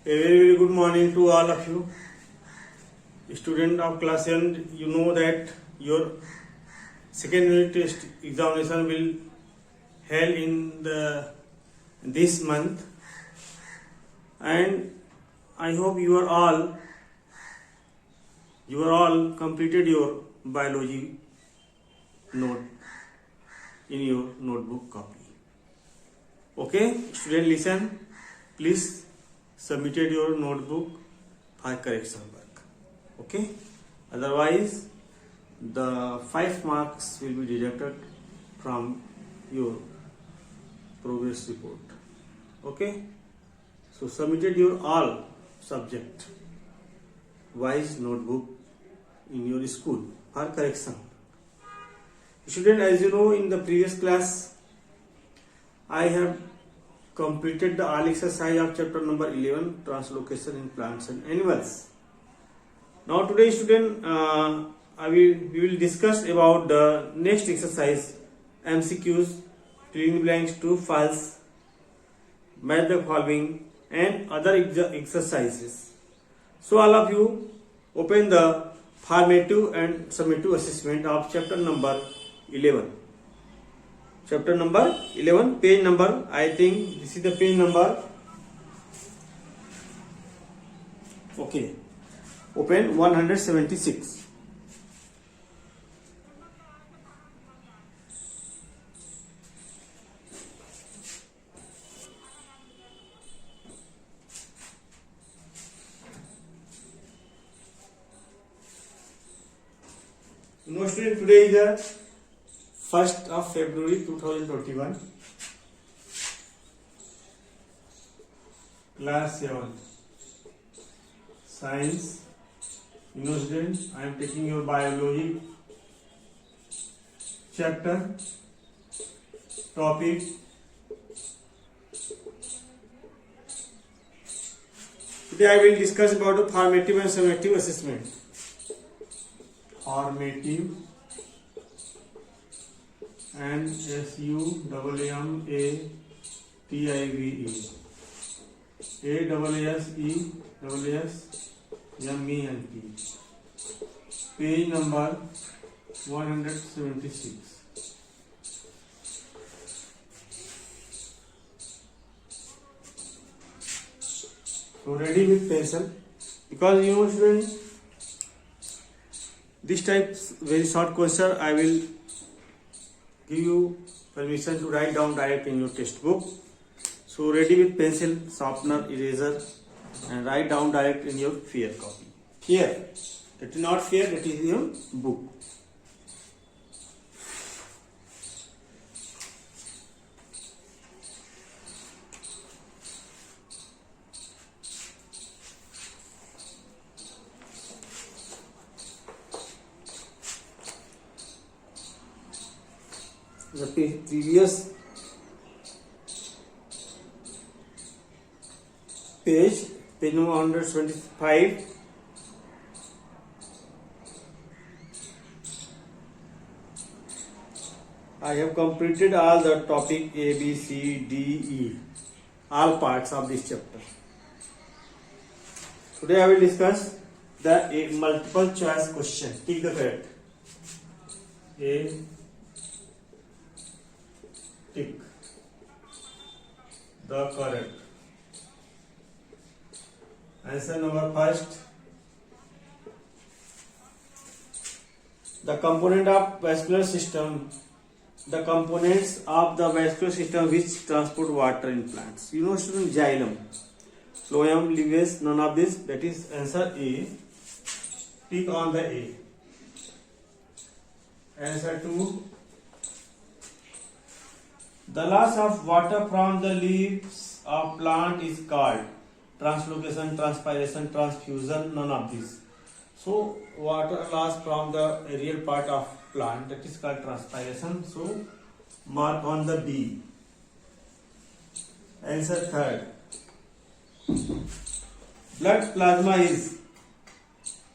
A very good morning to all of you, student of class 10. You know that your second unit test examination will held in this month, and I hope you are all completed your biology note in your notebook copy. Okay, student, listen. Please submitted your notebook for correction work. Okay, otherwise the 5 marks will be deducted from your progress report. Okay, so submitted your all subject wise notebook in your school for correction. Student, as you know, in the previous class I have completed the all exercise of chapter number 11, translocation in plants and animals. Now today, student, we will discuss about the next exercise, MCQs, fill in the blanks, true, false, match the following, and other exercises. So all of you open the formative and summative assessment of chapter number 11. Chapter number 11, page number, I think this is the page number. Okay, open 176. Student, today is the 1st of February 2021, class 7, science. Student, I am taking your biology chapter, topic. Today I will discuss about the formative and summative assessment. Formative and SUMMATIVE, ASSESSEMENT, page number 176. So ready with pencil, because you know, students, this type very short question I will give you permission to write down direct in your textbook. So ready with pencil, sharpener, eraser, and write down direct in your fair copy. Here, that is not fair, that is your book. The previous page number 125. I have completed all the topic A, B, C, D, E, all parts of this chapter. Today I will discuss the multiple choice question. Take the correct. A, tick the correct. Answer number first. The component of vascular system. The components of the vascular system which transport water in plants. You know, student, xylem, phloem, leaves, none of this. That is answer A. Tick on the A. Answer 2. The loss of water from the leaves of plant is called translocation, transpiration, transfusion, none of these. So water loss from the aerial part of plant, that is called transpiration. So mark on the B. Answer 3rd. Blood plasma is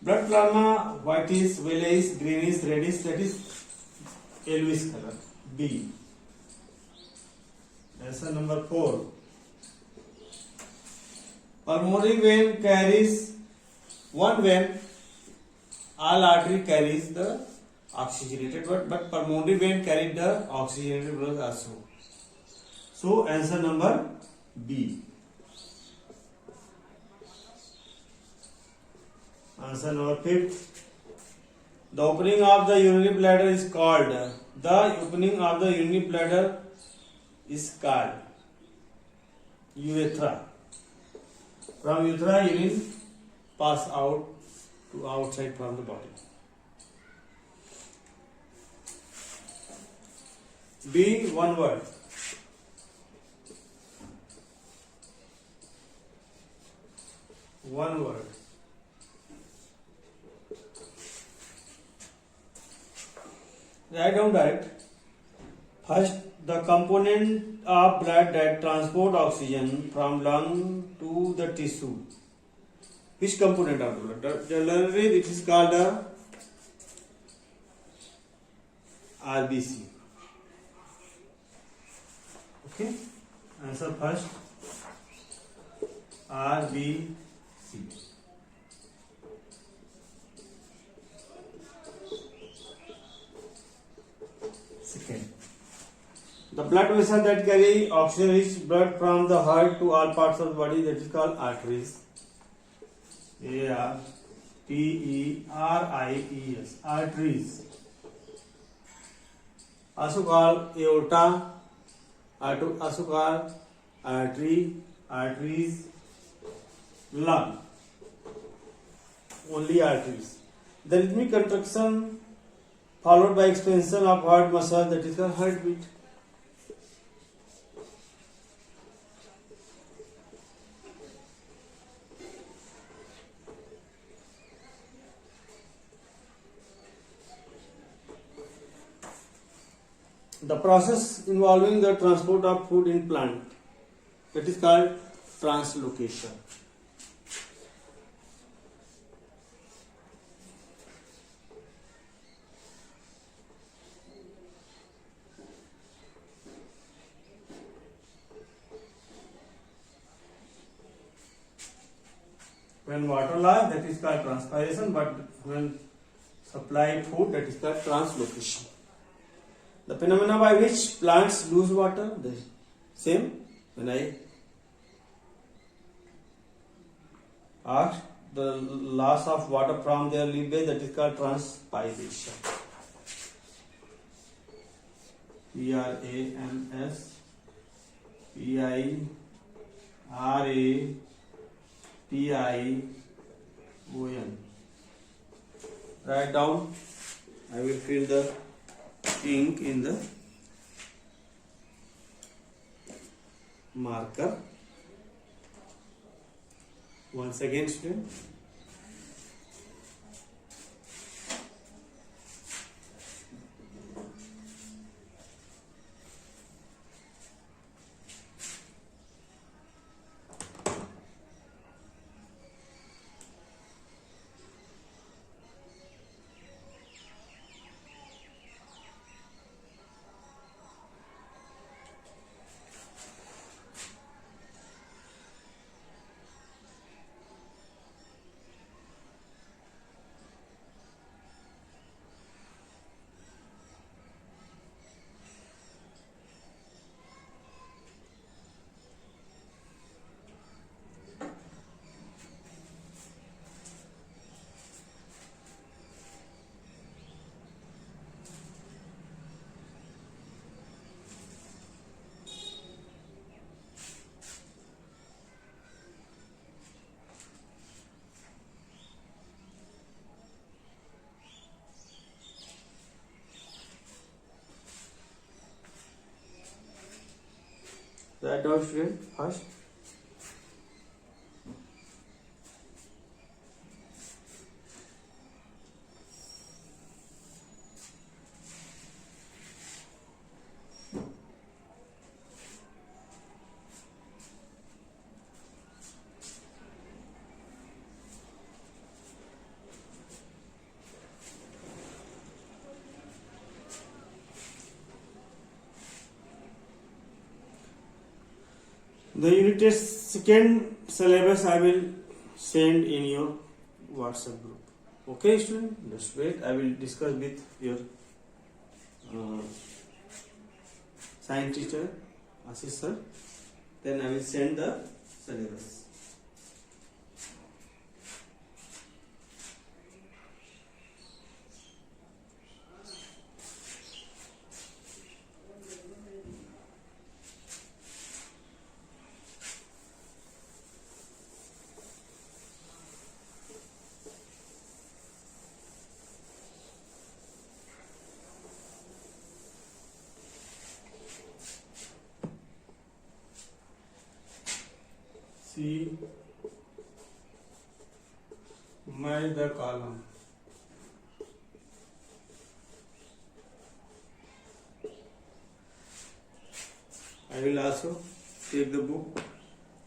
whitish, yellowish, greenish, reddish, that is yellowish color. B. Answer number 4. Pulmonary vein carries one vein. All artery carries the oxygenated blood, but pulmonary vein carries the oxygenated blood also. So answer number B. Answer number 5. The opening of the urinary bladder is called. The opening of the urinary bladder is called urethra. From urethra, urine pass out to outside from the body. B. One word. One word. Write down direct. First, the component of blood that transport oxygen from lung to the tissue. Which component of the blood? Generally, it is called the RBC. Okay. Answer first. RBC. Second, the blood vessel that carry oxygen-rich blood from the heart to all parts of the body, that is called arteries. A-R-T-E-R-I-E-S. Arteries. Also called aorta. Also called artery. Arteries. Lung. Only arteries. The rhythmic contraction followed by expansion of heart muscle, that is called heartbeat. The process involving the transport of food in plant, that is called translocation. When water loss, that is called transpiration, but when supplied food, that is called translocation. The phenomena by which plants lose water, the same. When I asked the loss of water from their leaf base, that is called transpiration. Transpiration. Write down. I will fill the ink in the marker. Once again, student. Write down, student, first. The unit test second syllabus I will send in your WhatsApp group. Okay, student. Just wait. I will discuss with your science teacher, Ashish sir. Then I will send the syllabus. See match the column. I will also take the book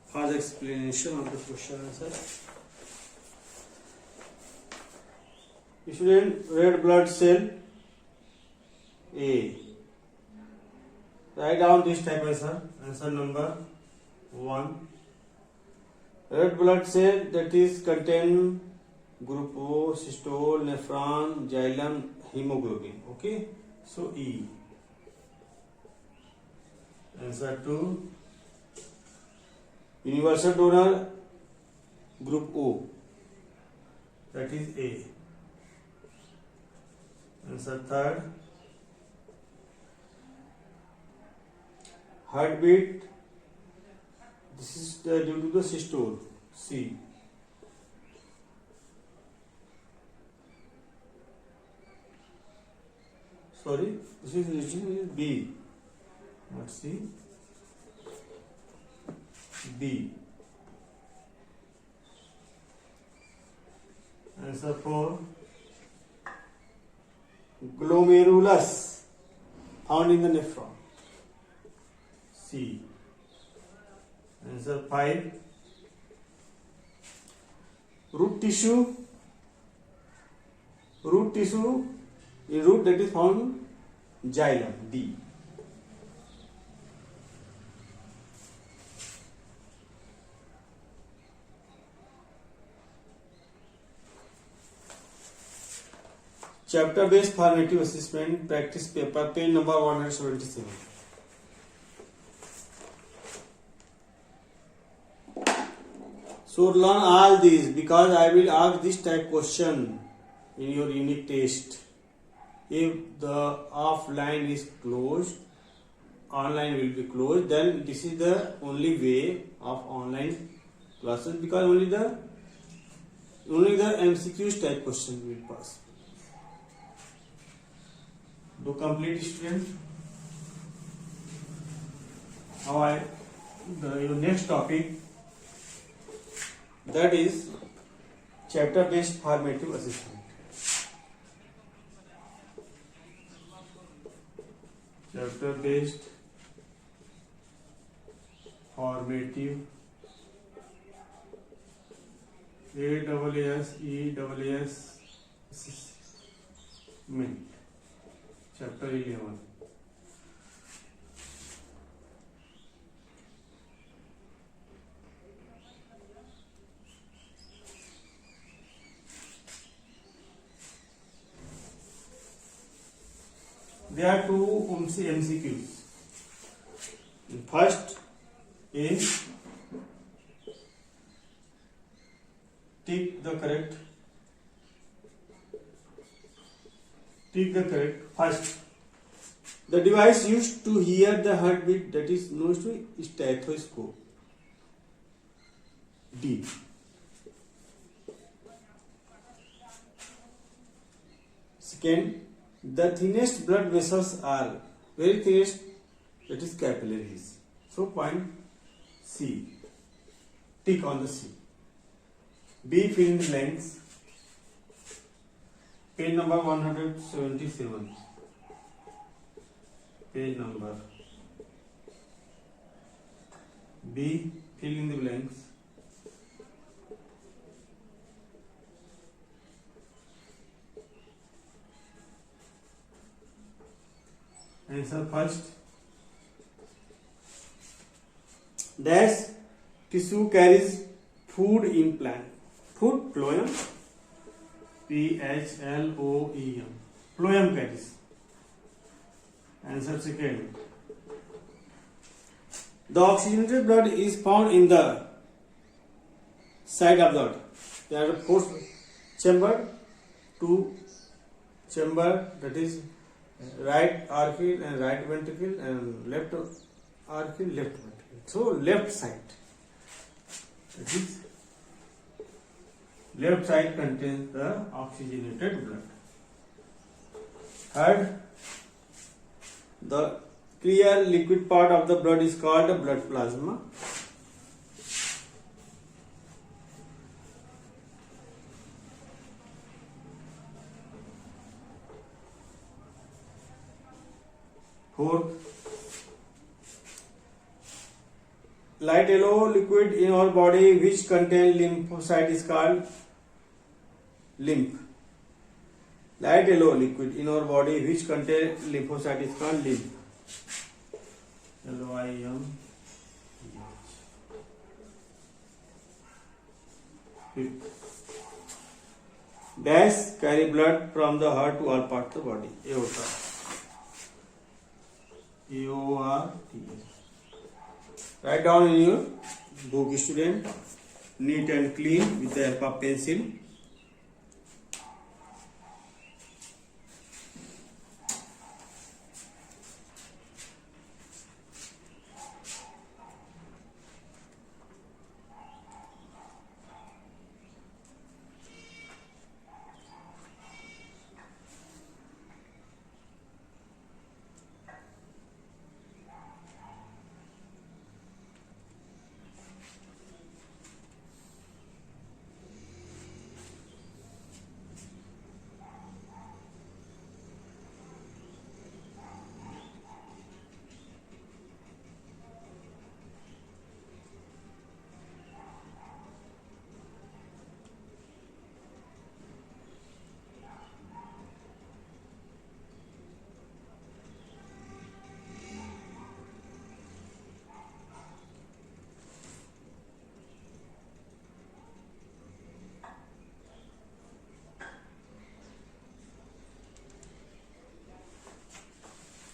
for the explanation of the question answer. Student, red blood cell A. Write down this type answer. Answer number 1. Red blood cell that is contain group O, cystole, nephron, xylem, hemoglobin. Okay, so E. Answer 2. Universal donor group O, that is A. Answer 3rd. Heartbeat, this is due to the systole, C. Sorry, this is B, not C, B. Answer 4. Glomerulus found in the nephron, C. Answer 5. Root tissue in root that is found xylem, D. Chapter based formative assessment practice paper, page number 177. So learn all these because I will ask this type question in your unit test. If the offline is closed, online will be closed, then this is the only way of online classes because only the MCQs type question will pass. Do complete, student. Now your next topic, that is chapter based formative assessment. Chapter based formative ASSESS assessment. Chapter 11. There are two MCQs. First is tick the correct. First, the device used to hear the heartbeat that is known as stethoscope. D. Second, the thinnest blood vessels are very thinnest, that is capillaries. So point C. Tick on the C. B, fill in the blanks. Page number 177. Page number. B, fill in the blanks. Answer first. dash tissue carries food in plant. Food, phloem, phloem. Phloem carries. Answer second. The oxygenated blood is found in the side of the blood. There are four chamber, two chamber, that is right atrial and right ventricle, and left atrial, left ventricle. So left side, that is left side contains the oxygenated blood. Third, the clear liquid part of the blood is called the blood plasma. Fourth, light yellow liquid in our body which contain lymphocyte is called lymph. Light yellow liquid in our body which contain lymphocyte is called lymph. LYMPH. Dash carry blood from the heart to all parts of the body. Aorta. AORT. Write down in your book, student. Neat and clean with the help of pencil.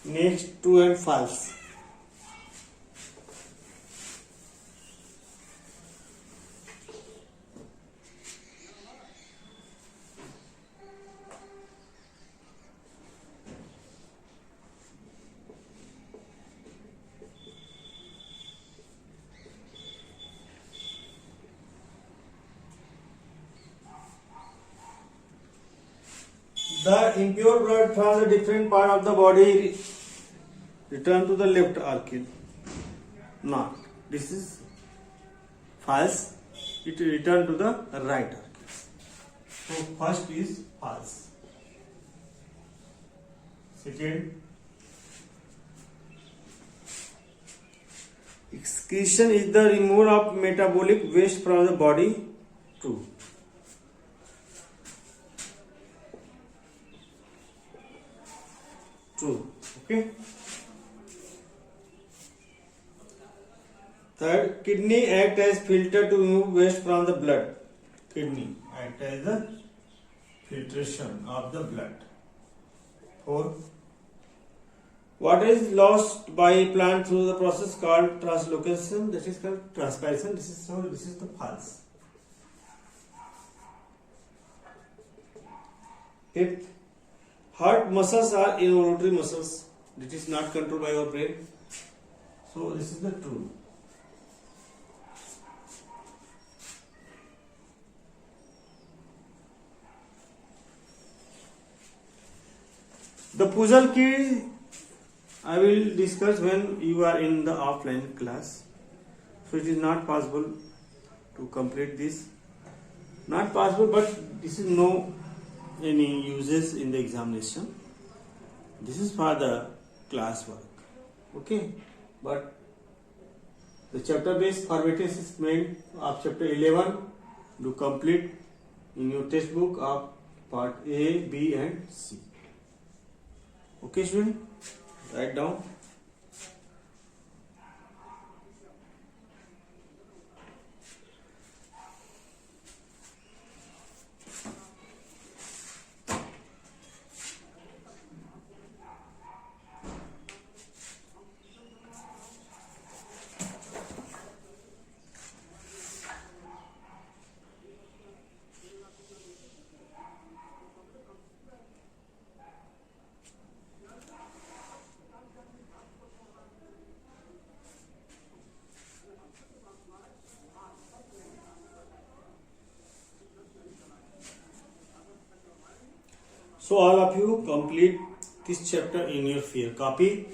Next, true and false. The impure blood from the different part of the body return to the left atrial. Not. This is false. It return to the right atrial. So first is false. Second, excretion is the removal of metabolic waste from the body. True. True. Okay. Third, kidney act as filter to remove waste from the blood. Kidney act as the filtration of the blood. Fourth, what is lost by a plant through the process called translocation? That is called transpiration. This is the false. Fifth, heart muscles are involuntary muscles. It is not controlled by your brain. So this is the true. The puzzle key I will discuss when you are in the offline class. So it is not possible to complete this. Not possible, but this is no any uses in the examination. This is for the class work. Okay, but the chapter based formatting assessment of chapter 11 do complete in your textbook of part A, B and C. Okay, student, write down. So all of you complete this chapter in your fair copy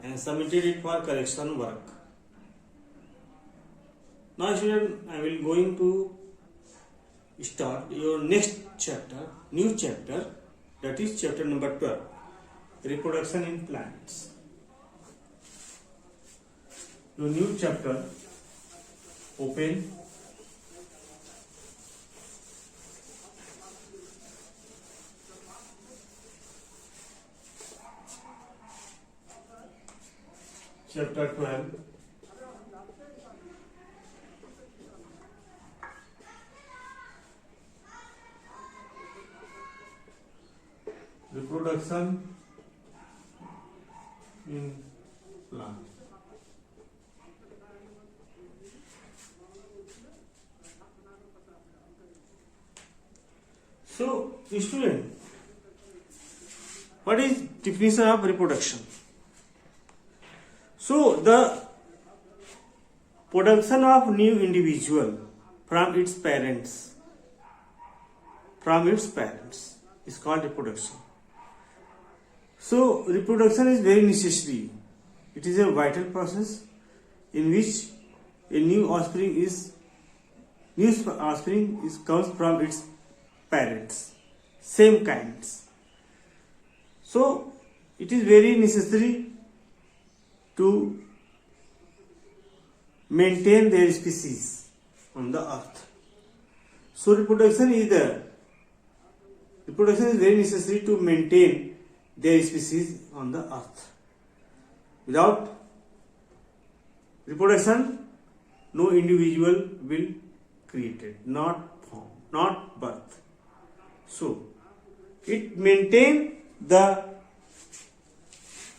and submitted it for correction work. Now student, I will going to start your next chapter, new chapter, that is chapter number 12, reproduction in plants. Your new chapter, open. Chapter 12. Reproduction in plant. So, student, what is definition of reproduction? So, the production of new individual from its parents is called reproduction. So, reproduction is very necessary. It is a vital process in which a new offspring comes from its parents, same kinds. So, it is very necessary to maintain their species on the earth. So, reproduction is very necessary to maintain their species on the earth. Without reproduction, no individual will created, not formed, not birth. So, it maintains the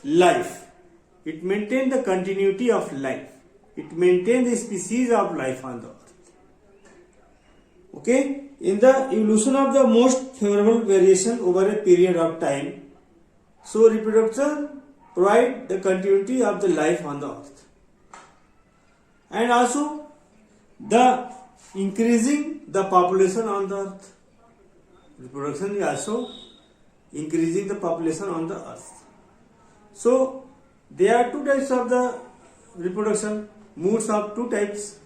life. It maintains the continuity of life. It maintains the species of life on the earth. Okay? In the evolution of the most favorable variation over a period of time, so reproduction provides the continuity of the life on the earth. And also the increasing the population on the earth. Reproduction is also increasing the population on the earth. So, there are two types of the reproduction, modes of two types.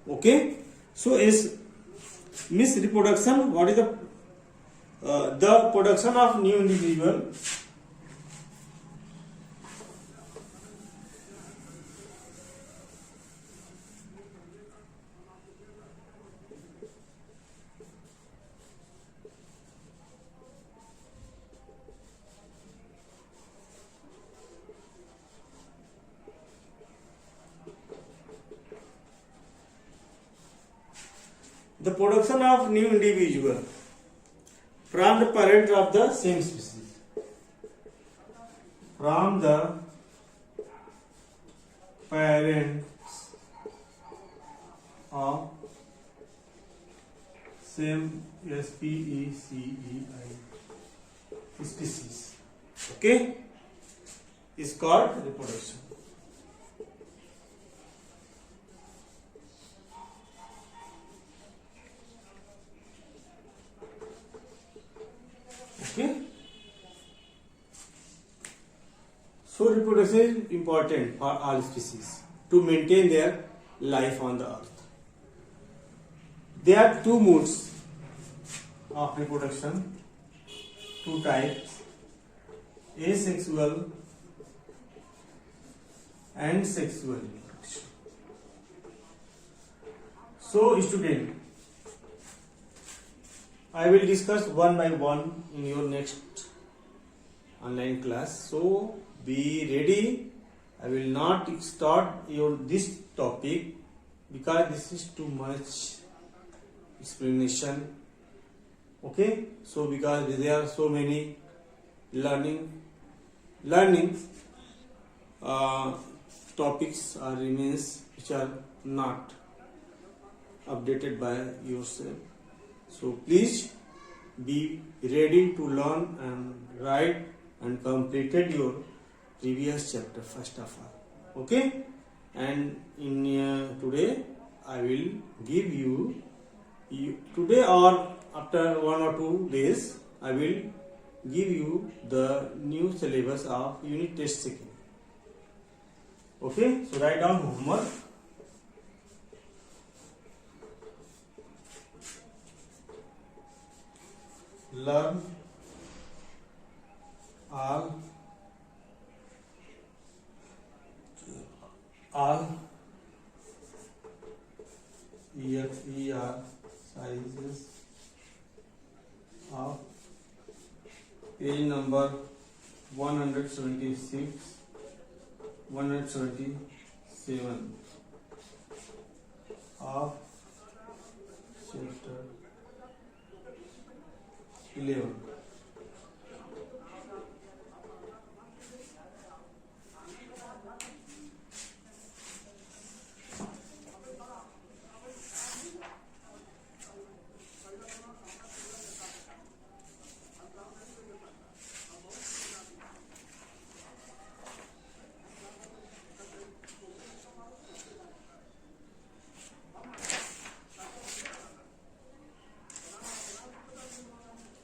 Okay? So, is means reproduction, what is the production of new individual. The production of new individual from the parent of the same species. From the parents of same species. Okay? Is called reproduction. Okay. So reproduction is important for all species to maintain their life on the earth. There are two modes of reproduction, two types, asexual and sexual reproduction. So student, I will discuss one by one in your next online class. So be ready. I will not start this topic because this is too much explanation. Okay. So because there are so many learning topics or remains which are not updated by yourself. So please be ready to learn and write and completed your previous chapter first of all. Okay? And in today I will give you Today or after 1 or 2 days, I will give you the new syllabus of unit test second. Okay, so write down homework. Learn all EXER sizes of page number 176, 177 of chapter 11.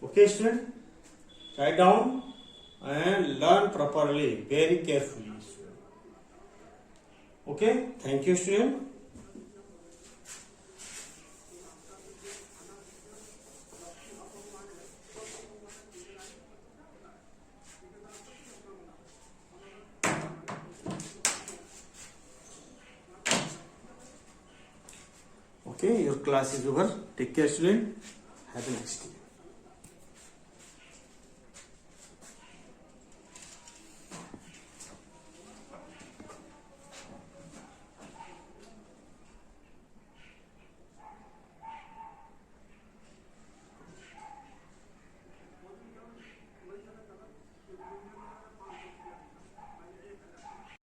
Okay, student, write down and learn properly, very carefully. Okay, thank you, student. Okay, your class is over. Take care, student. Have a nice day.